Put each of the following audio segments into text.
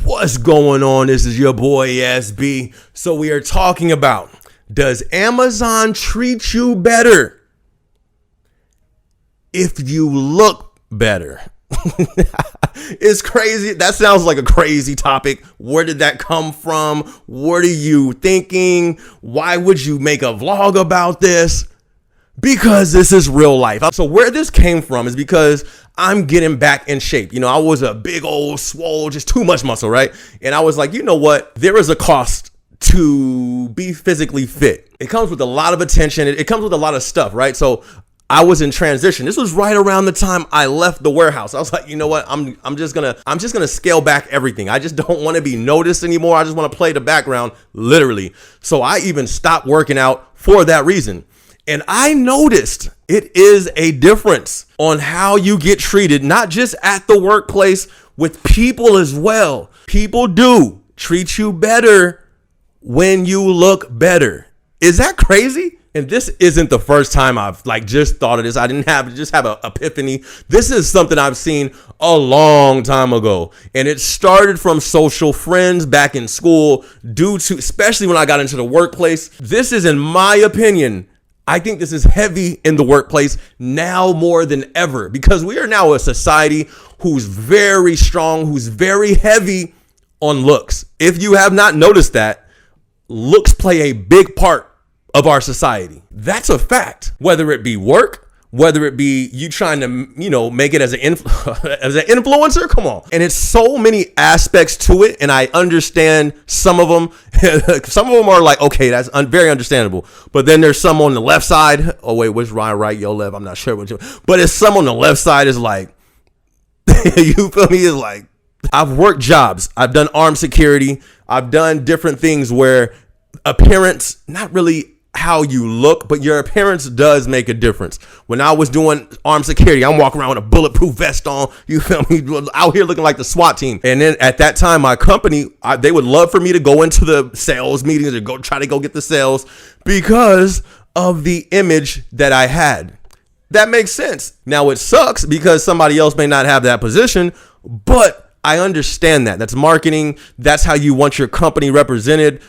What's going on? This is your boy SB. So we are talking about, does Amazon treat you better if you look better? It's crazy. That sounds like a crazy topic. Where did that come from? What are you thinking? Why would you make a vlog about this? Because this is real life. So where this came from is because I'm getting back in shape. You know, I was a big old swole, just too much muscle, right? And I was like, you know what? There is a cost to be physically fit. It comes with a lot of attention. It comes with a lot of stuff, right? So I was in transition. This was right around the time I left the warehouse. I was like, you know what? I'm just gonna scale back everything. I just don't want to be noticed anymore. I just want to play the background, literally. So I even stopped working out for that reason. And I noticed it is a difference on how you get treated, not just at the workplace, with people as well. People do treat you better when you look better. Is that crazy? And this isn't the first time I've just thought of this. I didn't have an epiphany. This is something I've seen a long time ago. And it started from social friends back in school especially when I got into the workplace. This is, in my opinion, I think this is heavy in the workplace now more than ever, because we are now a society who's very strong, who's very heavy on looks. If you have not noticed that, looks play a big part of our society. That's a fact. Whether it be work, whether it be you trying to, make it as an influencer, come on. And it's so many aspects to it. And I understand some of them. Some of them are like, okay, that's very understandable. But then there's some on the left side. Oh, wait, which right, your left? I'm not sure which. But it's some on the left side is like, you feel me? Is like, I've worked jobs. I've done armed security. I've done different things where appearance, not really how you look, but your appearance does make a difference. When I was doing armed security, I'm walking around with a bulletproof vest on, you feel me, out here looking like the SWAT team. And then at that time, my company, they would love for me to go into the sales meetings or try to go get the sales because of the image that I had. That makes sense. Now it sucks because somebody else may not have that position, but I understand that. That's marketing. That's how you want your company represented.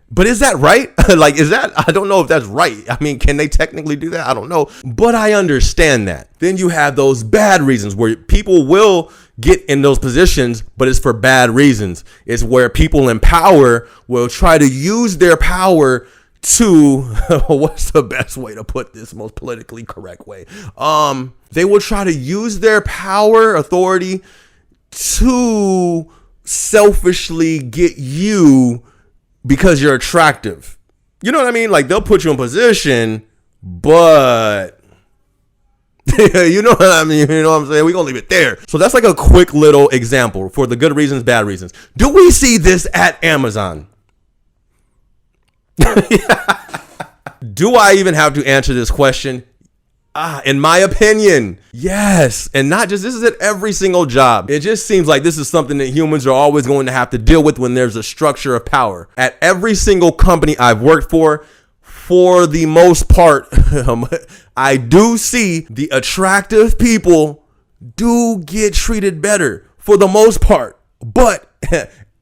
But is that right? I don't know if that's right. I mean, can they technically do that? I don't know. But I understand that. Then you have those bad reasons where people will get in those positions, but it's for bad reasons. It's where people in power will try to use their power to, what's the best way to put this, most politically correct way? They will try to use their power, authority to selfishly get you because you're attractive. You know what I mean? Like, they'll put you in position, but you know what I mean? You know what I'm saying? We're going to leave it there. So that's like a quick little example for the good reasons, bad reasons. Do we see this at Amazon? Do I even have to answer this question? In my opinion, yes. And not just, this is at every single job. It just seems like this is something that humans are always going to have to deal with when there's a structure of power. At every single company I've worked for the most part, I do see the attractive people do get treated better for the most part. But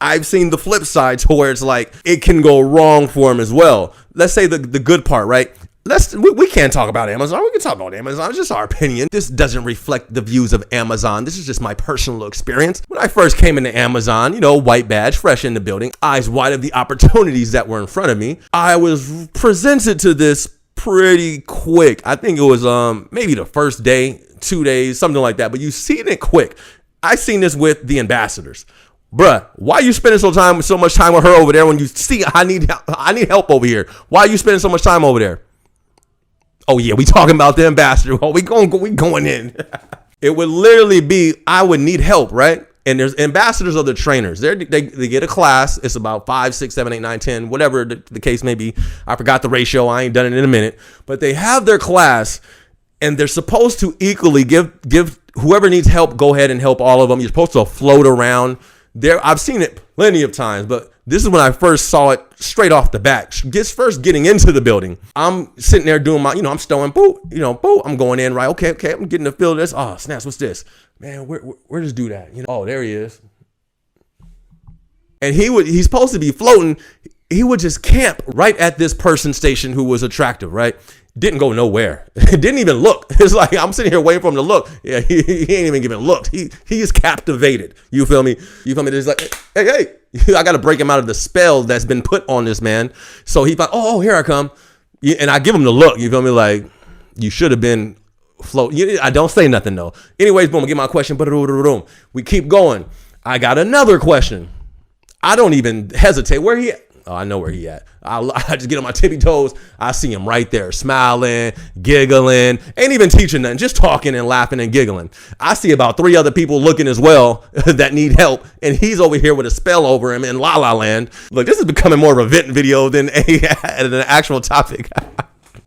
I've seen the flip side to where it's like, it can go wrong for them as well. Let's say the good part, right? We can't talk about Amazon. We can talk about Amazon. It's just our opinion. This doesn't reflect the views of Amazon. This is just my personal experience. When I first came into Amazon, white badge, fresh in the building, eyes wide of the opportunities that were in front of me, I was presented to this pretty quick. I think it was maybe the first day, 2 days, something like that. But you seen it quick. I seen this with the ambassadors. Bruh, why are you spending so much time with her over there when you see I need help over here? Why are you spending so much time over there? Oh yeah, we talking about the ambassador. Oh, we going in. It would literally be, I would need help, right? And there's ambassadors are the trainers. They get a class. It's about 5, 6, 7, 8, 9, 10, whatever the case may be. I forgot the ratio. I ain't done it in a minute. But they have their class, and they're supposed to equally give whoever needs help, go ahead and help all of them. You're supposed to float around. I've seen it plenty of times, but This is when I first saw it straight off the bat. Getting into the building. I'm sitting there doing my, I'm stowing, boop, I'm going in, right? Okay, I'm getting the feel of this. Oh, snaps, what's this? Man, where this dude at? Oh, there he is. And he's supposed to be floating. He would just camp right at this person station who was attractive, right? Didn't go nowhere. Didn't even look. It's like I'm sitting here waiting for him to look. Yeah, he ain't even giving looked. He is captivated. You feel me? It's like, hey, I got to break him out of the spell that's been put on this man. So he thought, oh, here I come. And I give him the look. You feel me? Like, you should have been float. I don't say nothing though. Anyways, boom, I get my question. We keep going. I got another question. I don't even hesitate. Where he at? Oh, I know where he at. I just get on my tippy toes. I see him right there, smiling, giggling, ain't even teaching nothing, just talking and laughing and giggling. I see about 3 other people looking as well that need help, and he's over here with a spell over him in La La Land. Look, this is becoming more of a vent video than an actual topic.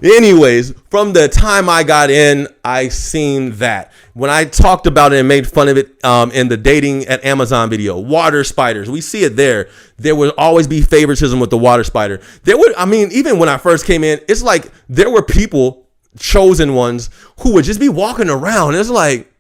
Anyways, from the time I got in, I seen that. When I talked about it and made fun of it in the dating at Amazon video, water spiders, we see it there. There would always be favoritism with the water spider. Even when I first came in, it's like there were people, chosen ones, who would just be walking around. It's like,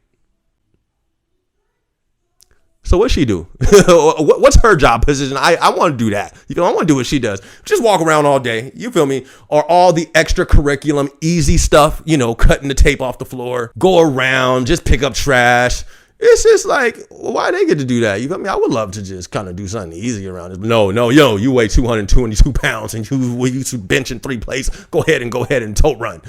so what's she do? What's her job position? I want to do that. I want to do what she does. Just walk around all day. You feel me? Or all the extra curriculum, easy stuff, cutting the tape off the floor, go around, just pick up trash. It's just like, why they get to do that? You feel me? I would love to just kind of do something easy around this. No, you weigh 222 pounds and you used to bench in 3 plates. Go ahead and tote run.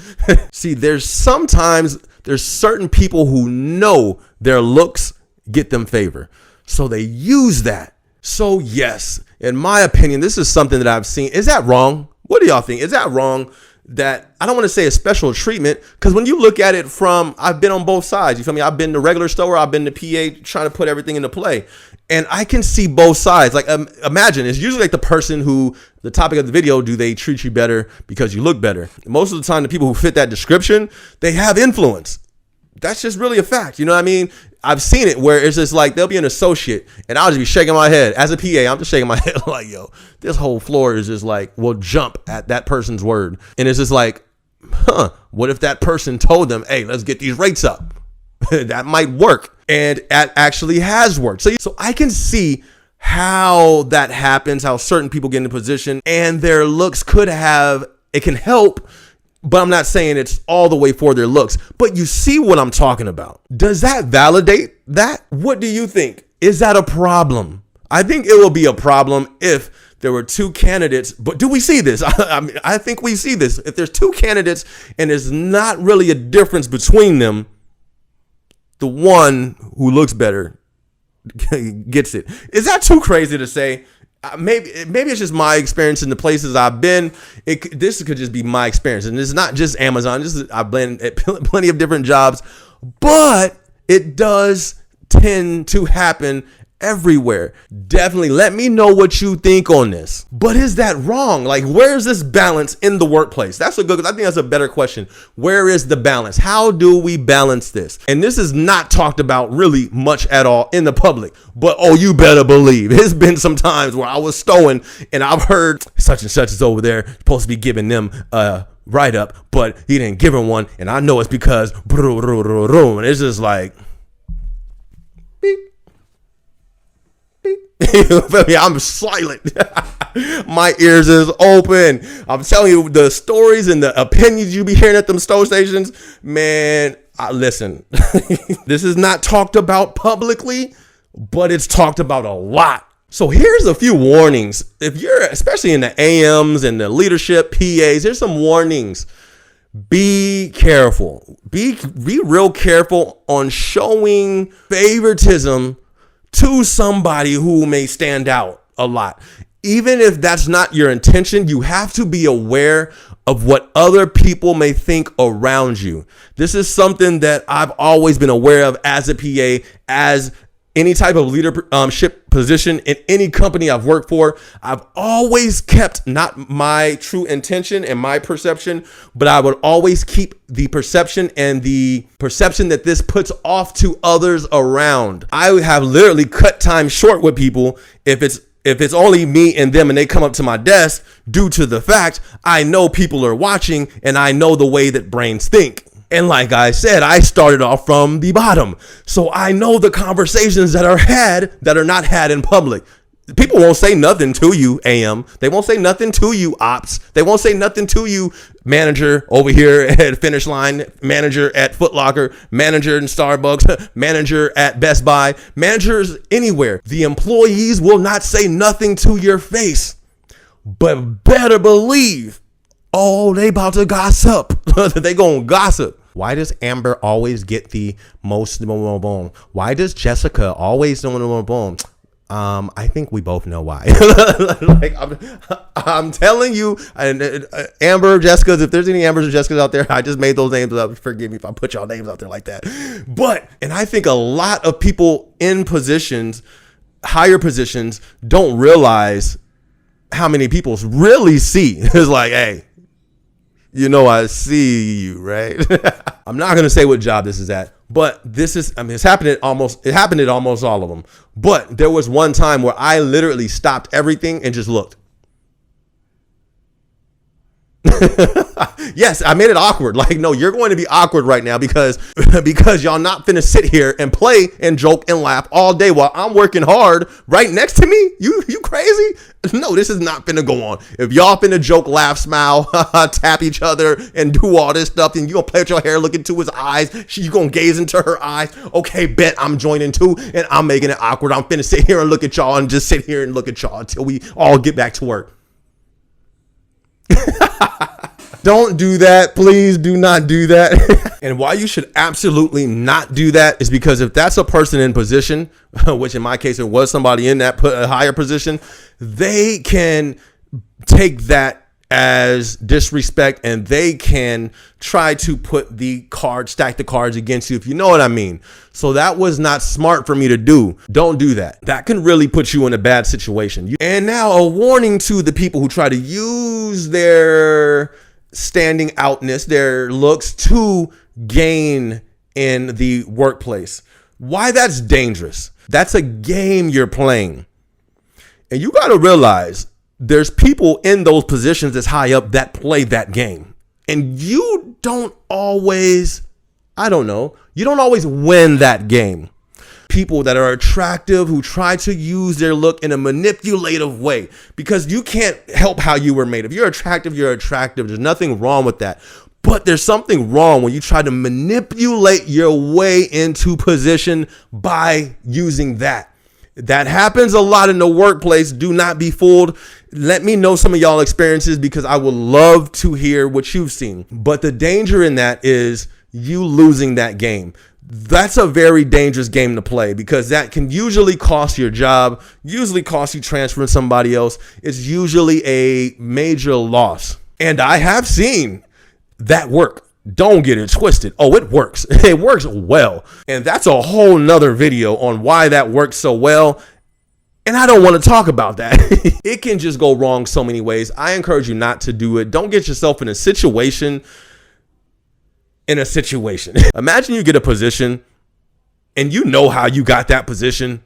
See, there's certain people who know their looks get them favor. So they use that. So yes, in my opinion, this is something that I've seen. Is that wrong? What do y'all think? Is that wrong? That I don't want to say a special treatment, because when you look at it from, I've been on both sides. You feel me? I've been the regular store, I've been the PA trying to put everything into play. And I can see both sides. Like imagine it's usually like the person who, the topic of the video, do they treat you better because you look better? Most of the time, the people who fit that description, they have influence. That's just really a fact. You know what I mean? I've seen it where it's just like they'll be an associate and I'll just be shaking my head. As a PA, I'm just shaking my head like, yo, this whole floor is just like, will jump at that person's word. And it's just like, what if that person told them, hey, let's get these rates up? That might work. And that actually has worked. So I can see how that happens, how certain people get in a position and their looks it can help. But I'm not saying it's all the way for their looks. But you see what I'm talking about. Does that validate that? What do you think? Is that a problem? I think it will be a problem if there were 2 candidates. But do we see this? I think we see this. If there's 2 candidates and there's not really a difference between them, the one who looks better gets it. Is that too crazy to say? Maybe it's just my experience in the places I've been. This could just be my experience, and it's not just Amazon. I've been at plenty of different jobs, but it does tend to happen everywhere. Definitely let me know what you think on this. But is that wrong? Like, where is this balance in the workplace? I think that's a better question. Where is the balance? How do we balance this? And this is not talked about really much at all in the public, but you better believe it's been some times where I was stowing and I've heard such and such is over there supposed to be giving them write up, but he didn't give her one. And I know it's because and it's just like, I'm silent. My ears is open. I'm telling you, the stories and the opinions you be hearing at them store stations, man, listen. This is not talked about publicly, but it's talked about a lot. So here's a few warnings. If you're, especially in the AMs and the leadership PAs, here's some warnings. Be careful. Be real careful on showing favoritism to somebody who may stand out a lot. Even if that's not your intention, you have to be aware of what other people may think around you. This is something that I've always been aware of as a PA, as any type of leadership position in any company I've worked for. I've always kept not my true intention and my perception, but I would always keep the perception and the perception that this puts off to others around. I have literally cut time short with people if it's if it's only me and them and they come up to my desk, due to the fact I know people are watching and I know the way that brains think. And like I said, I started off from the bottom. So I know the conversations that are not had in public. People won't say nothing to you, AM. They won't say nothing to you, ops. They won't say nothing to you, manager over here at Finish Line, manager at Foot Locker, manager in Starbucks, manager at Best Buy, managers anywhere. The employees will not say nothing to your face. But better believe, they about to gossip. They gonna gossip. Why does Amber always get the most boom? Why does Jessica always boom? I think we both know why. Like I'm telling you, and Amber, Jessica's, if there's any Ambers or Jessicas out there, I just made those names up. Forgive me if I put y'all names out there like that. And I think a lot of people in positions, higher positions, don't realize how many people really see. It's like, hey, I see you, right? I'm not going to say what job this is at, but it's happened at almost all of them. But there was one time where I literally stopped everything and just looked. Yes, I made it awkward. Like, no, you're going to be awkward right now because y'all not finna sit here and play and joke and laugh all day while I'm working hard right next to me. You crazy? No, this is not finna go on. If y'all finna joke, laugh, smile, tap each other and do all this stuff, then you gonna play with your hair, look into his eyes. You gonna gaze into her eyes. Okay, bet I'm joining too, and I'm making it awkward. I'm finna sit here and look at y'all and just sit here and look at y'all until we all get back to work. Don't do that. Please do not do that. And why you should absolutely not do that is because if that's a person in position, which in my case, it was somebody in that higher position, they can take that as disrespect and they can try to stack the cards against you, if you know what I mean. So that was not smart for me to do. Don't do that. That can really put you in a bad situation. And now a warning to the people who try to use their standing outness, their looks to gain in the workplace. Why that's dangerous. That's a game you're playing. And you got to realize there's people in those positions that's high up that play that game. And you don't always win that game. People that are attractive who try to use their look in a manipulative way, because you can't help how you were made. If you're attractive, you're attractive. There's nothing wrong with that. But there's something wrong when you try to manipulate your way into position by using that. That happens a lot in the workplace. Do not be fooled. Let me know some of y'all experiences because I would love to hear what you've seen. But the danger in that is you losing that game. That's a very dangerous game to play because that can usually cost your job, usually cost you transferring somebody else. It's usually a major loss. And I have seen that work. Don't get it twisted. Oh, it works. It works well. And that's a whole nother video on why that works so well. And I don't want to talk about that. It can just go wrong so many ways. I encourage you not to do it. Don't get yourself in a situation. Imagine you get a position and you know how you got that position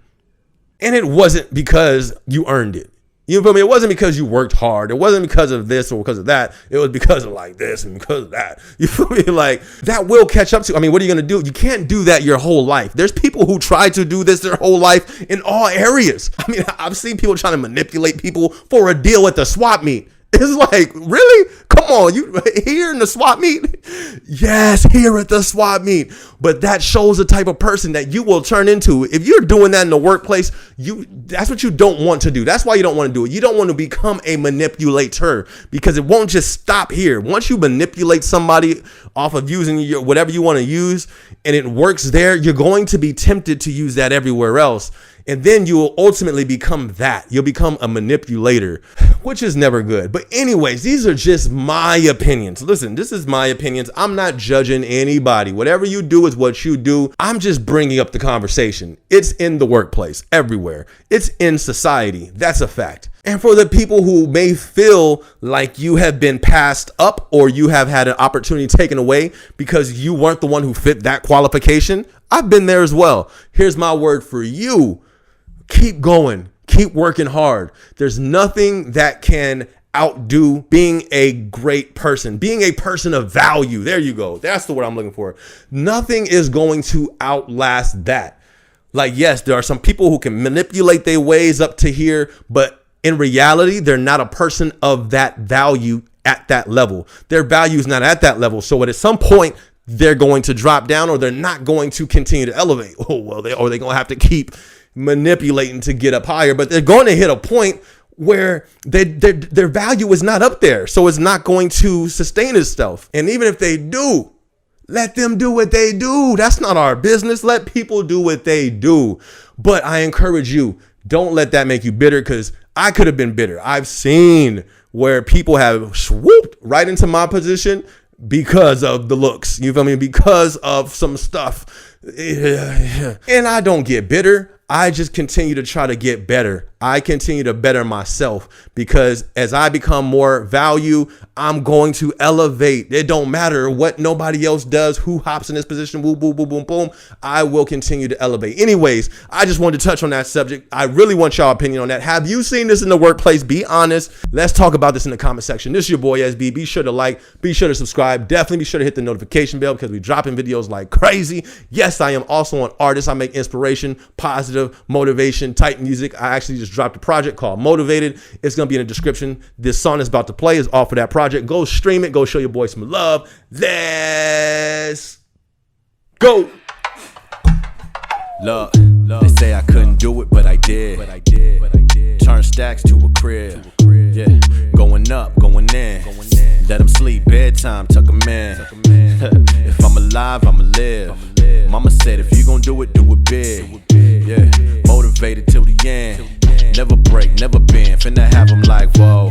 and it wasn't because you earned it. You feel me? It wasn't because you worked hard. It wasn't because of this or because of that. It was because of like this and because of that. You feel me? Like that will catch up to. I mean, what are you going to do? You can't do that your whole life. There's people who try to do this their whole life in all areas. I mean, I've seen people trying to manipulate people for a deal at the swap meet. It's like, really? Come on, you here in the swap meet? Yes, here at the swap meet. But that shows the type of person that you will turn into. If you're doing that in the workplace, that's what you don't want to do. That's why you don't want to do it. You don't want to become a manipulator because it won't just stop here. Once you manipulate somebody off of using whatever you want to use and it works there, you're going to be tempted to use that everywhere else. And then you will ultimately become that. You'll become a manipulator, which is never good. But anyways, these are just my opinions. Listen, this is my opinions. I'm not judging anybody. Whatever you do is what you do. I'm just bringing up the conversation. It's in the workplace, everywhere. It's in society. That's a fact. And for the people who may feel like you have been passed up or you have had an opportunity taken away because you weren't the one who fit that qualification, I've been there as well. Here's my word for you. Keep going. Keep working hard. There's nothing that can outdo being a great person, being a person of value. There you go. That's the word I'm looking for. Nothing is going to outlast that. Like, yes, there are some people who can manipulate their ways up to here, but in reality, they're not a person of that value at that level. Their value is not at that level. So at some point, they're going to drop down, or they're not going to continue to elevate. Oh, well, they're going to have to keep manipulating to get up higher, but they're going to hit a point where their value is not up there. So it's not going to sustain itself. And even if they do, let them do what they do. That's not our business. Let people do what they do. But I encourage you, don't let that make you bitter, because I could have been bitter. I've seen where people have swooped right into my position because of the looks. You feel me? Because of some stuff. And I don't get bitter. I just continue to try to get better. I continue to better myself, because as I become more value, I'm going to elevate. It don't matter what nobody else does, who hops in this position, boom, boom, boom, boom, boom. I will continue to elevate. Anyways, I just wanted to touch on that subject. I really want y'all opinion on that. Have you seen this in the workplace? Be honest. Let's talk about this in the comment section. This is your boy SB. Be sure to like, be sure to subscribe. Definitely be sure to hit the notification bell, because we're dropping videos like crazy. Yes, I am also an artist. I make inspiration, positive, motivation type music. I actually just dropped a project called Motivated. It's going to be in the description. This song is about to play is off of that project. Go stream it. Go show your boy some love. Let's go. Look, they say I couldn't do it, but I did. Turn stacks to a crib. Yeah, going up, going in. Let them sleep, bedtime, tuck them in. If I'm alive, I'ma live. Mama said if you gon' do it big. Yeah, motivated till the end. Never break, never bend. Finna have them like, whoa.